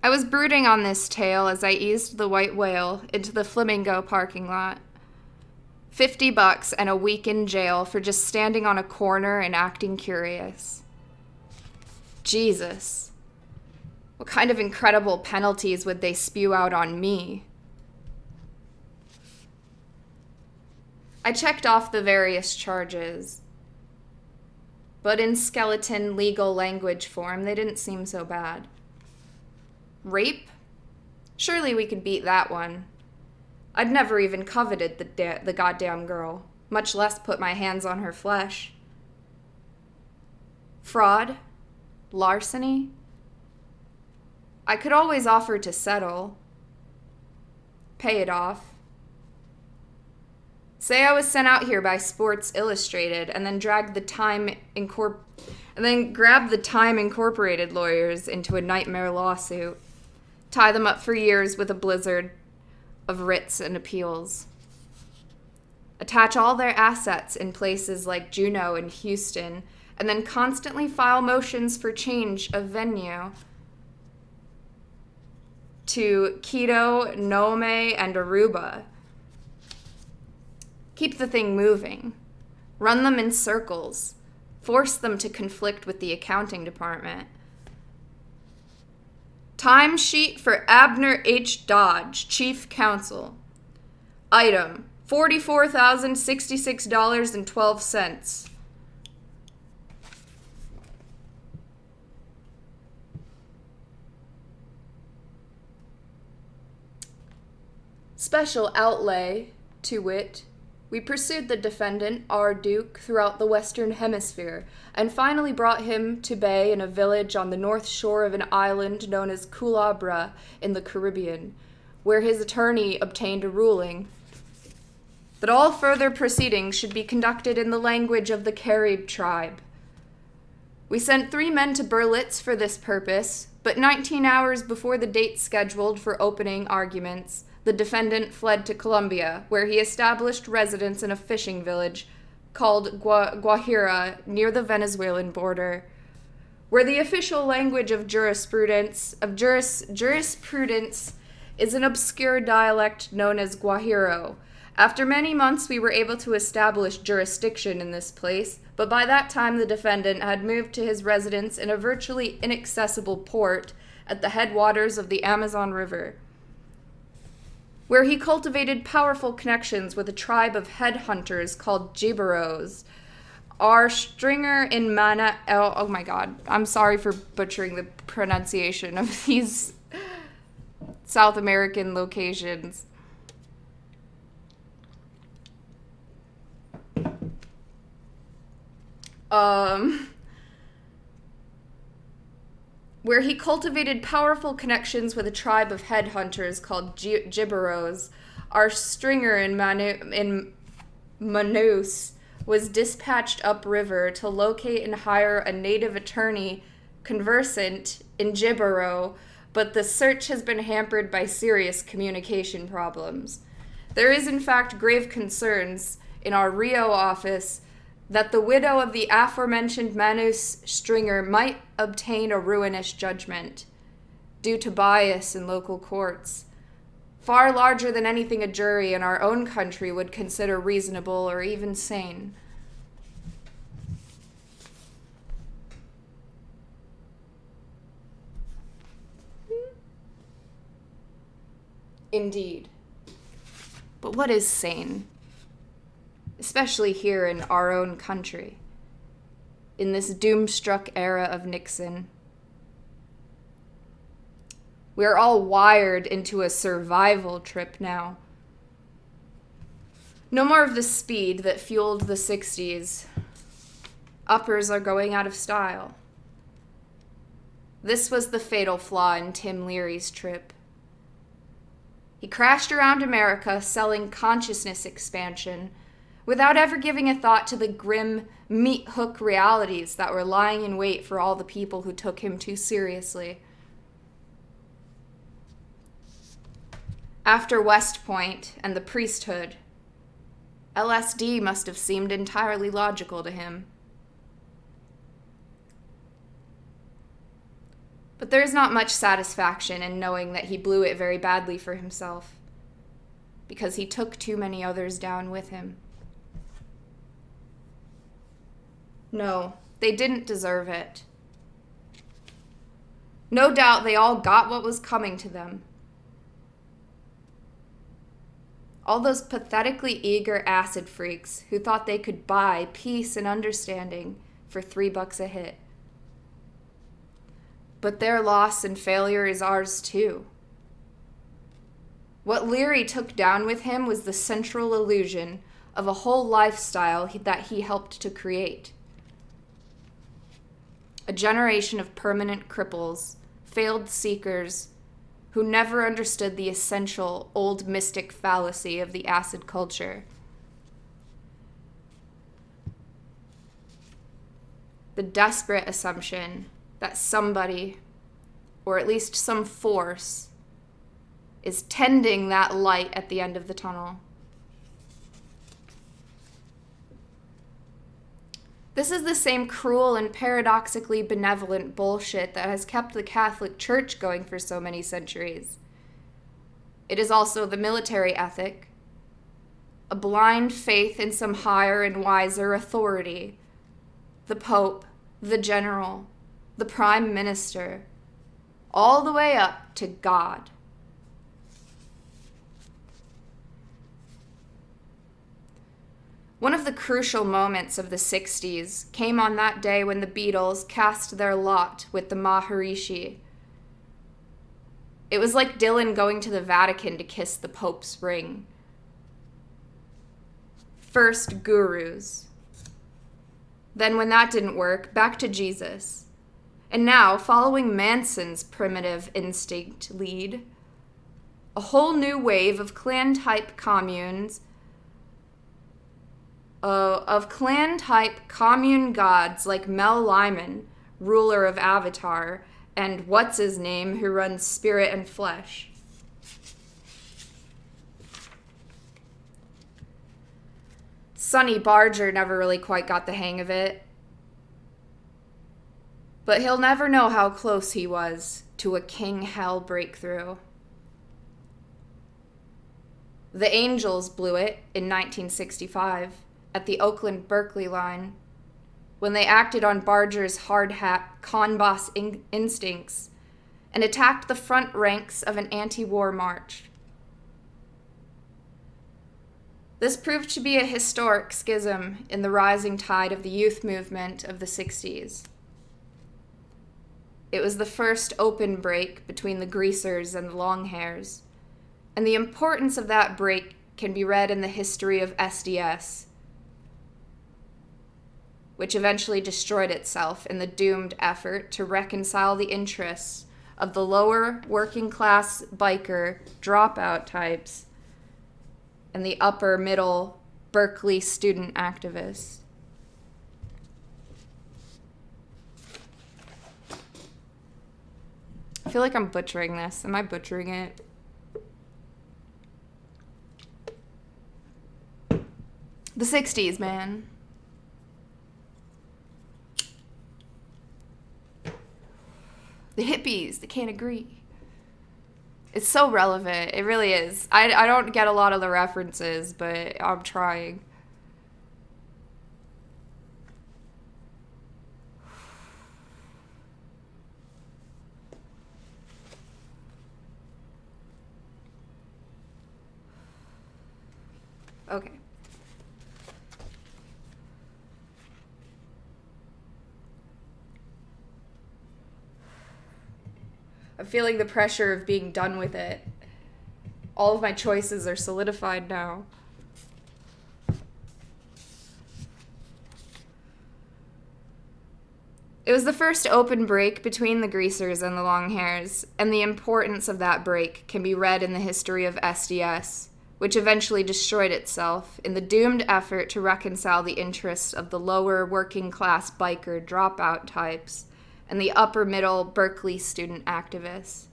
I was brooding on this tale as I eased the white whale into the Flamingo parking lot. $50 and a week in jail for just standing on a corner and acting curious. Jesus. What kind of incredible penalties would they spew out on me? I checked off the various charges, but in skeleton legal language form, they didn't seem so bad. Rape? Surely we could beat that one. I'd never even coveted the goddamn girl, much less put my hands on her flesh. Fraud? Larceny? I could always offer to settle. Pay it off. Say I was sent out here by Sports Illustrated and then grabbed the Time Incorporated lawyers into a nightmare lawsuit. Tie them up for years with a blizzard of writs and appeals. Attach all their assets in places like Juneau and Houston, and then constantly file motions for change of venue to Quito, Nome, and Aruba. Keep the thing moving. Run them in circles. Force them to conflict with the accounting department. Timesheet for Abner H. Dodge, Chief Counsel. Item, $44,066.12. Special outlay, to wit, we pursued the defendant, R. Duke, throughout the Western Hemisphere, and finally brought him to bay in a village on the north shore of an island known as Culebra in the Caribbean, where his attorney obtained a ruling that all further proceedings should be conducted in the language of the Carib tribe. We sent 3 men to Berlitz for this purpose, but 19 hours before the date scheduled for opening arguments, the defendant fled to Colombia, where he established residence in a fishing village called Guajira near the Venezuelan border, where the official language of jurisprudence is an obscure dialect known as Guajiro. After many months, we were able to establish jurisdiction in this place, but by that time the defendant had moved to his residence in a virtually inaccessible port at the headwaters of the Amazon River, where he cultivated powerful connections with a tribe of headhunters called Giberos. Our stringer in oh my god, I'm sorry for butchering the pronunciation of these South American locations. Where he cultivated powerful connections with a tribe of headhunters called Giberos. Our stringer in Manaus was dispatched upriver to locate and hire a native attorney conversant in Gibero, but the search has been hampered by serious communication problems. There is, in fact, grave concerns in our Rio office that the widow of the aforementioned Manus Stringer might obtain a ruinous judgment due to bias in local courts, far larger than anything a jury in our own country would consider reasonable or even sane. Indeed. But what is sane? Especially here in our own country, in this doom-struck era of Nixon. We're all wired into a survival trip now. No more of the speed that fueled the 60s. Uppers are going out of style. This was the fatal flaw in Tim Leary's trip. He crashed around America selling consciousness expansion without ever giving a thought to the grim meat-hook realities that were lying in wait for all the people who took him too seriously. After West Point and the priesthood, LSD must have seemed entirely logical to him. But there is not much satisfaction in knowing that he blew it very badly for himself, because he took too many others down with him. No, they didn't deserve it. No doubt they all got what was coming to them. All those pathetically eager acid freaks who thought they could buy peace and understanding for $3 a hit. But their loss and failure is ours too. What Leary took down with him was the central illusion of a whole lifestyle that he helped to create. A generation of permanent cripples, failed seekers, who never understood the essential old mystic fallacy of the acid culture. The desperate assumption that somebody, or at least some force, is tending that light at the end of the tunnel. This is the same cruel and paradoxically benevolent bullshit that has kept the Catholic Church going for so many centuries. It is also the military ethic, a blind faith in some higher and wiser authority, the Pope, the General, the Prime Minister, all the way up to God. One of the crucial moments of the 60s came on that day when the Beatles cast their lot with the Maharishi. It was like Dylan going to the Vatican to kiss the Pope's ring. First, gurus. Then, when that didn't work, back to Jesus. And now, following Manson's primitive instinct lead, a whole new wave of clan-type communes commune gods like Mel Lyman, ruler of Avatar, and what's-his-name, who runs Spirit and Flesh. Sonny Barger never really quite got the hang of it, but he'll never know how close he was to a King Hell breakthrough. The Angels blew it in 1965. At the Oakland-Berkeley line, when they acted on Barger's hard-hat con boss instincts and attacked the front ranks of an anti-war march. This proved to be a historic schism in the rising tide of the youth movement of the 60s. It was the first open break between the greasers and the longhairs, and the importance of that break can be read in the history of SDS, which eventually destroyed itself in the doomed effort to reconcile the interests of the lower working-class biker dropout types and the upper-middle Berkeley student activists. I feel like I'm butchering this. Am I butchering it? The 60s, man. The hippies, they can't agree. It's so relevant. It really is. I don't get a lot of the references, but I'm trying. Okay. I'm feeling the pressure of being done with it. All of my choices are solidified now. It was the first open break between the greasers and the longhairs, and the importance of that break can be read in the history of SDS, which eventually destroyed itself in the doomed effort to reconcile the interests of the lower working-class biker dropout types and the upper-middle Berkeley student activists.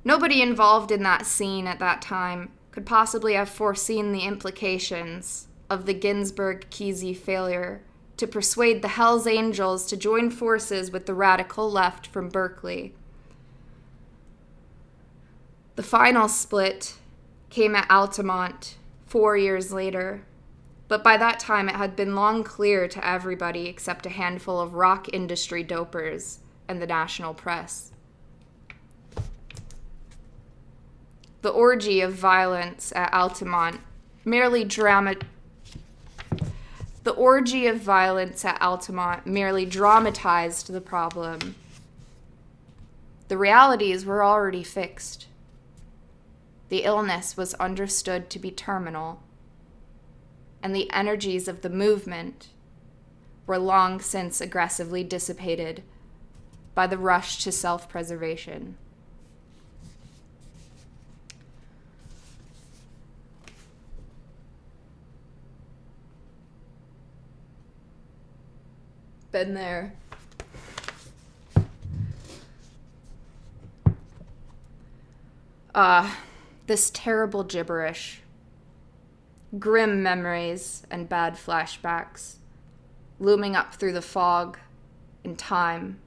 Nobody involved in that scene at that time could possibly have foreseen the implications of the Ginsburg-Kesey failure to persuade the Hells Angels to join forces with the radical left from Berkeley. The final split came at Altamont 4 years later, but by that time it had been long clear to everybody except a handful of rock industry dopers and the national press. The orgy of violence at Altamont merely dramatized the problem. The realities were already fixed. The illness was understood to be terminal, and the energies of the movement were long since aggressively dissipated by the rush to self-preservation. Been there. This terrible gibberish. Grim memories and bad flashbacks looming up through the fog and time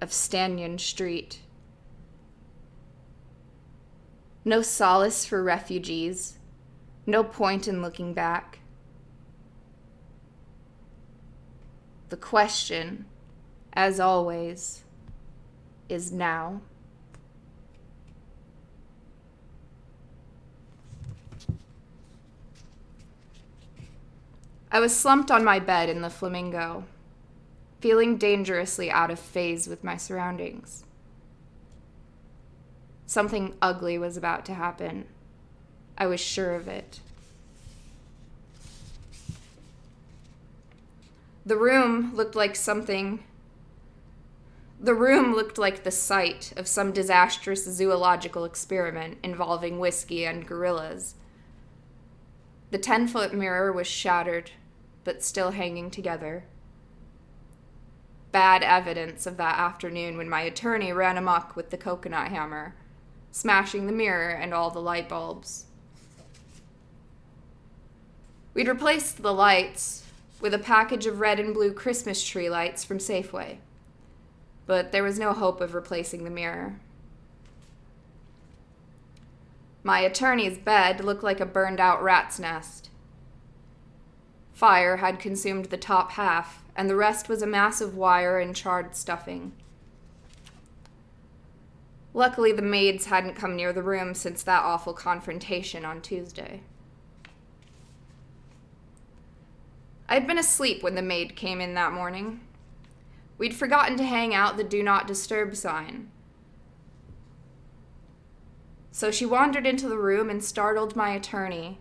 of Stanyan Street. No solace for refugees, no point in looking back. The question, as always, is now. I was slumped on my bed in the Flamingo, feeling dangerously out of phase with my surroundings. Something ugly was about to happen. I was sure of it. The room looked like the site of some disastrous zoological experiment involving whiskey and gorillas. The 10-foot mirror was shattered, but still hanging together. Bad evidence of that afternoon when my attorney ran amok with the coconut hammer, smashing the mirror and all the light bulbs. We'd replaced the lights with a package of red and blue Christmas tree lights from Safeway, but there was no hope of replacing the mirror. My attorney's bed looked like a burned-out rat's nest. Fire had consumed the top half, and the rest was a mass of wire and charred stuffing. Luckily, the maids hadn't come near the room since that awful confrontation on Tuesday. I'd been asleep when the maid came in that morning. We'd forgotten to hang out the Do Not Disturb sign. So she wandered into the room and startled my attorney,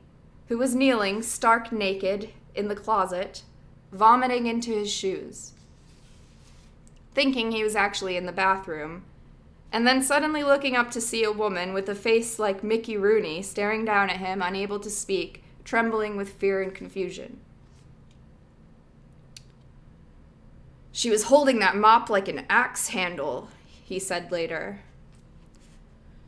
who was kneeling, stark naked, in the closet, vomiting into his shoes, thinking he was actually in the bathroom, and then suddenly looking up to see a woman with a face like Mickey Rooney staring down at him, unable to speak, trembling with fear and confusion. "She was holding that mop like an axe handle," he said later.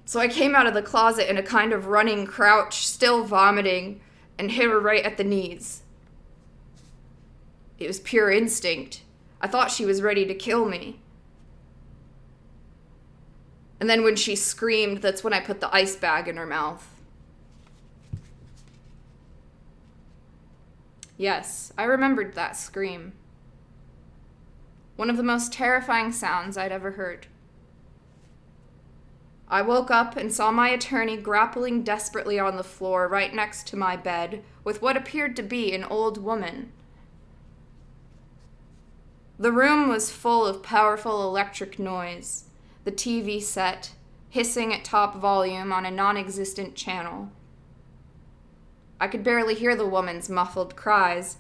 "So I came out of the closet in a kind of running crouch, still vomiting, and hit her right at the knees. It was pure instinct. I thought she was ready to kill me. And then when she screamed, that's when I put the ice bag in her mouth." Yes, I remembered that scream. One of the most terrifying sounds I'd ever heard. I woke up and saw my attorney grappling desperately on the floor right next to my bed with what appeared to be an old woman. The room was full of powerful electric noise, the TV set hissing at top volume on a non-existent channel. I could barely hear the woman's muffled cries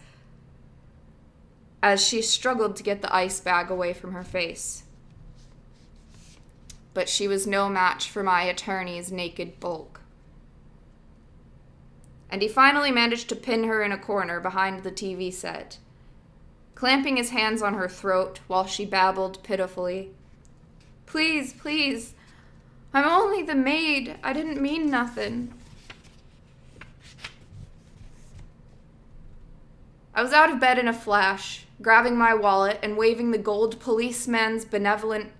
as she struggled to get the ice bag away from her face. But she was no match for my attorney's naked bulk. And he finally managed to pin her in a corner behind the TV set, clamping his hands on her throat while she babbled pitifully. "Please, please, I'm only the maid. I didn't mean nothing." I was out of bed in a flash, grabbing my wallet and waving the gold policeman's benevolent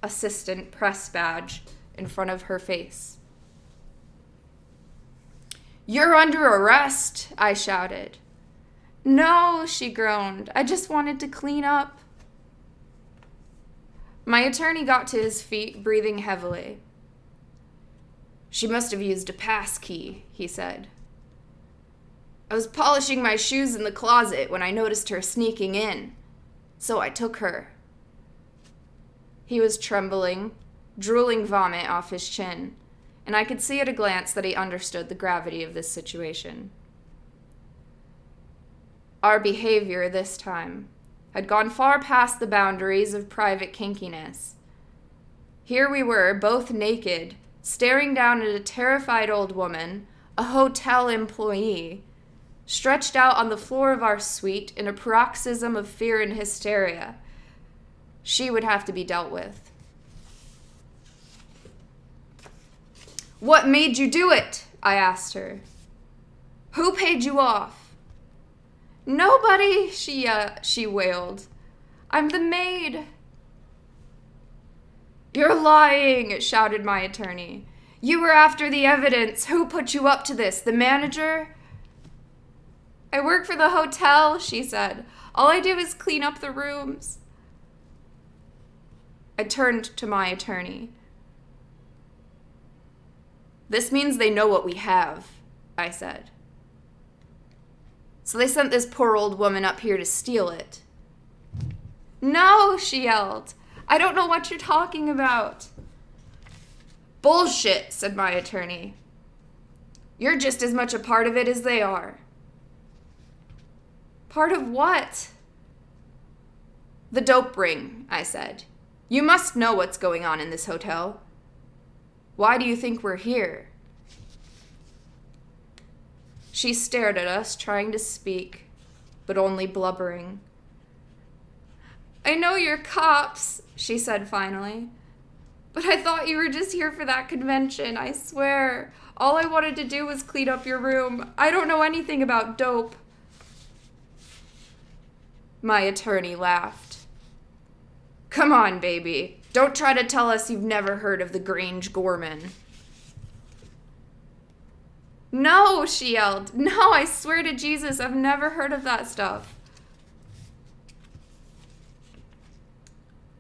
assistant press badge in front of her face. "You're under arrest," I shouted. "No," she groaned. "I just wanted to clean up." My attorney got to his feet, breathing heavily. "She must have used a pass key," he said. "I was polishing my shoes in the closet when I noticed her sneaking in, so I took her." He was trembling, drooling vomit off his chin, and I could see at a glance that he understood the gravity of this situation. Our behavior this time had gone far past the boundaries of private kinkiness. Here we were, both naked, staring down at a terrified old woman, a hotel employee, stretched out on the floor of our suite in a paroxysm of fear and hysteria. She would have to be dealt with. "What made you do it?" I asked her. "Who paid you off?" "Nobody," she wailed. "I'm the maid." "You're lying," shouted my attorney. "You were after the evidence. Who put you up to this? The manager?" "I work for the hotel," she said. "All I do is clean up the rooms." I turned to my attorney. "This means they know what we have," I said. "So they sent this poor old woman up here to steal it." "No," she yelled. "I don't know what you're talking about." "Bullshit," said my attorney. "You're just as much a part of it as they are." "Part of what?" "The dope ring," I said. "You must know what's going on in this hotel. Why do you think we're here?" She stared at us, trying to speak, but only blubbering. "I know you're cops," she said finally, "but I thought you were just here for that convention, I swear. All I wanted to do was clean up your room. I don't know anything about dope." My attorney laughed. "Come on, baby. Don't try to tell us you've never heard of the Grange Gorman." "No," she yelled. "No, I swear to Jesus, I've never heard of that stuff."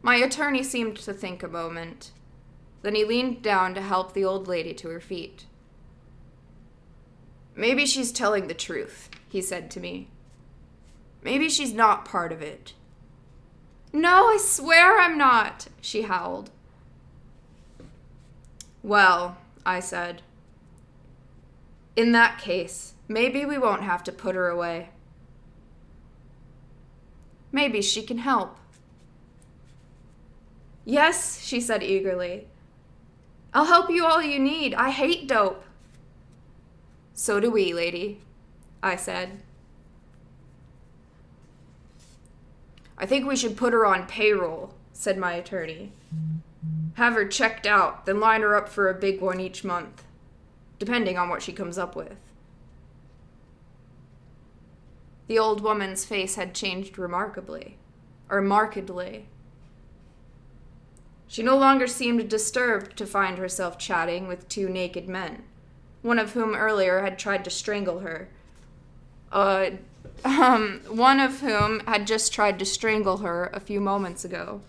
My attorney seemed to think a moment. Then he leaned down to help the old lady to her feet. "Maybe she's telling the truth," he said to me. "Maybe she's not part of it." "No, I swear I'm not," she howled. "Well," I said, "in that case, maybe we won't have to put her away. Maybe she can help." "Yes," she said eagerly. "I'll help you all you need. I hate dope." "So do we, lady," I said. "I think we should put her on payroll," said my attorney. "Have her checked out, then line her up for a big one each month, depending on what she comes up with." The old woman's face had changed markedly. She no longer seemed disturbed to find herself chatting with two naked men, one of whom earlier had tried to strangle her. One of whom had just tried to strangle her a few moments ago.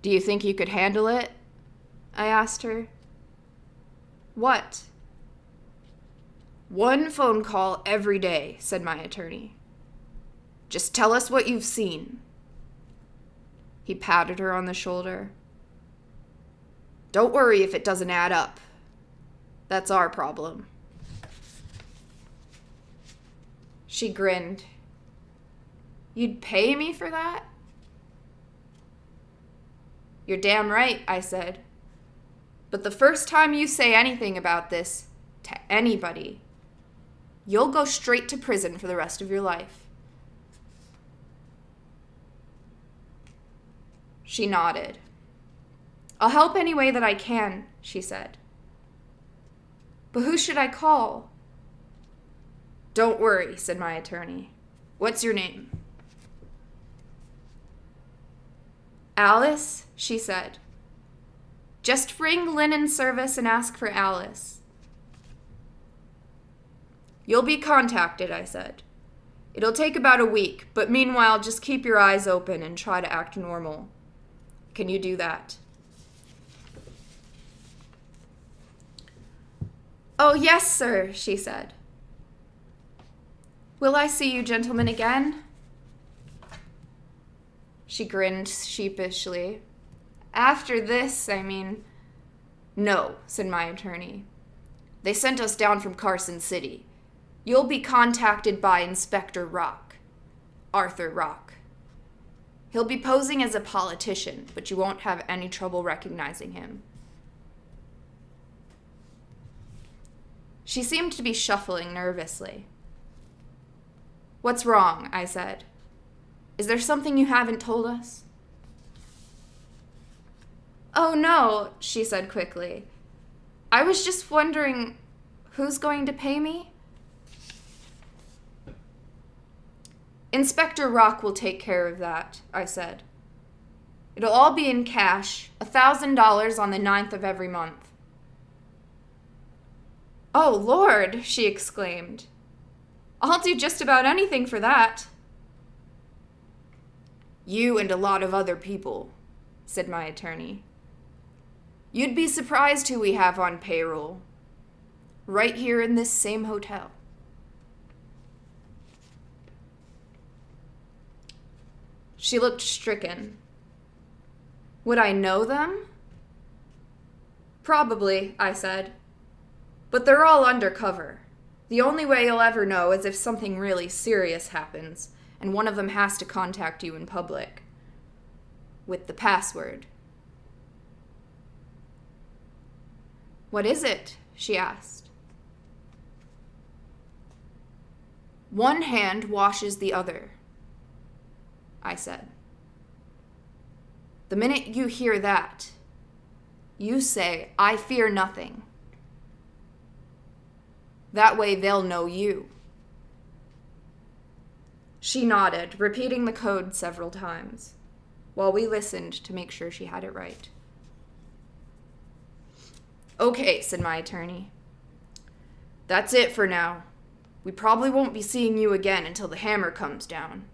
"Do you think you could handle it?" I asked her. "What?" "One phone call every day," said my attorney. "Just tell us what you've seen." He patted her on the shoulder. "Don't worry if it doesn't add up. That's our problem." She grinned. "You'd pay me for that?" "You're damn right," I said. "But the first time you say anything about this to anybody, you'll go straight to prison for the rest of your life." She nodded. "I'll help any way that I can," she said. But who should I call? Don't worry, said my attorney. What's your name? Alice, she said. Just ring linen service and ask for Alice. You'll be contacted, I said. It'll take about a week, but meanwhile, just keep your eyes open and try to act normal. Can you do that? Oh, yes, sir, she said. Will I see you gentlemen again? She grinned sheepishly. After this, No, said my attorney. They sent us down from Carson City. You'll be contacted by Inspector Rock, Arthur Rock. He'll be posing as a politician, but you won't have any trouble recognizing him. She seemed to be shuffling nervously. What's wrong? I said. Is there something you haven't told us? Oh, no, she said quickly. I was just wondering, who's going to pay me? Inspector Rock will take care of that, I said. It'll all be in cash, $1,000 on the 9th of every month. Oh, Lord, she exclaimed. I'll do just about anything for that. You and a lot of other people, said my attorney. You'd be surprised who we have on payroll. Right here in this same hotel. She looked stricken. Would I know them? Probably, I said. But they're all undercover. The only way you'll ever know is if something really serious happens, and one of them has to contact you in public. With the password. What is it? She asked. One hand washes the other, I said. The minute you hear that, you say, I fear nothing. That way they'll know you. She nodded, repeating the code several times, while we listened to make sure she had it right. Okay, said my attorney. That's it for now. We probably won't be seeing you again until the hammer comes down.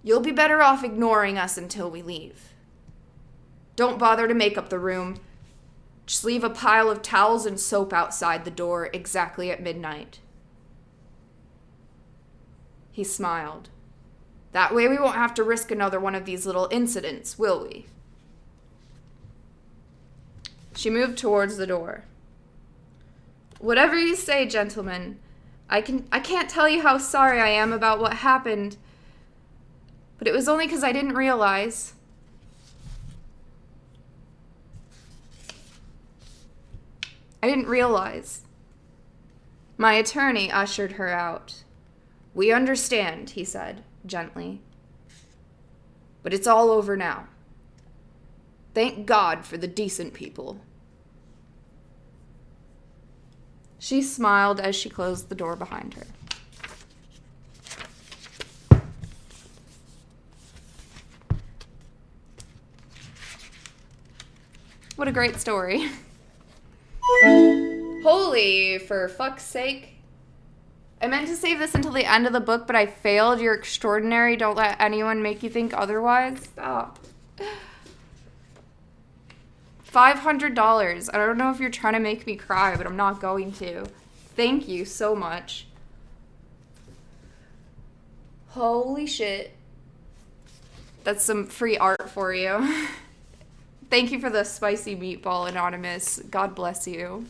You'll be better off ignoring us until we leave. Don't bother to make up the room. Just leave a pile of towels and soap outside the door exactly at midnight. He smiled. That way we won't have to risk another one of these little incidents, will we? She moved towards the door. Whatever you say, gentlemen. I can't tell you how sorry I am about what happened, but it was only because I didn't realize. My attorney ushered her out. We understand, he said, gently. But it's all over now. Thank God for the decent people. She smiled as she closed the door behind her. What a great story. Holy, for fuck's sake. I meant to save this until the end of the book, but I failed. You're extraordinary. Don't let anyone make you think otherwise. Stop. $500. I don't know if you're trying to make me cry, but I'm not going to. Thank you so much. Holy shit. That's some free art for you. Thank you for the spicy meatball, Anonymous. God bless you.